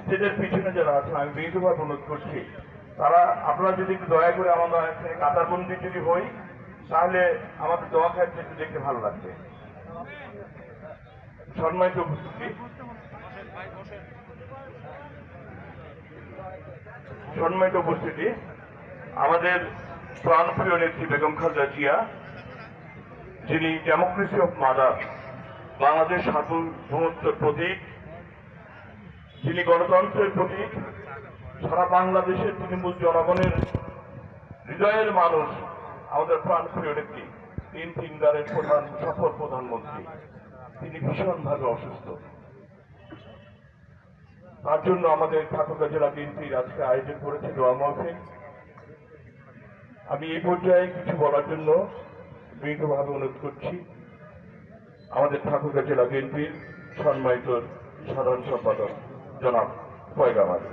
স্টেজের পিছনে যারা আছেন আমি বিনীতভাবে অনুরোধ করছি, তারা আপনারা যদি একটু দয়া করে আমরা এখানে কাতারবন্দি যদি হই, তাহলে আমাদের দোয়া খাইতে একটু দেখতে ভালো লাগবে। সম্মানিত উপস্থিতি, আমাদের প্রাণপ্রিয় নেত্রী বেগম খালেদা জিয়া, যিনি ডেমোক্রেসি অফ মাদার, বাংলাদেশ সার্বভৌমত্বের প্রতীক, যিনি গণতন্ত্রের প্রতীক, সারা বাংলাদেশের তৃণমূল জনগণের হৃদয়ের মানুষ, আমাদের প্রাণপ্রিয় নেত্রী, তিনবারের সফল প্রধানমন্ত্রী, তিনি ভীষণভাবে অসুস্থ। তার জন্য আমাদের ঠাকুরগাঁ জেলা বিএনপির আজকে আয়োজন করেছে দোয়া মাহফিল। আমি এই পর্যায়ে কিছু বলার জন্য বিনীতভাবে অনুরোধ করছি আমাদের ঠাকুরগাঁ জেলা বিএনপির সম্মানিত সাধারণ সম্পাদক জনাব পয়গাম আলী।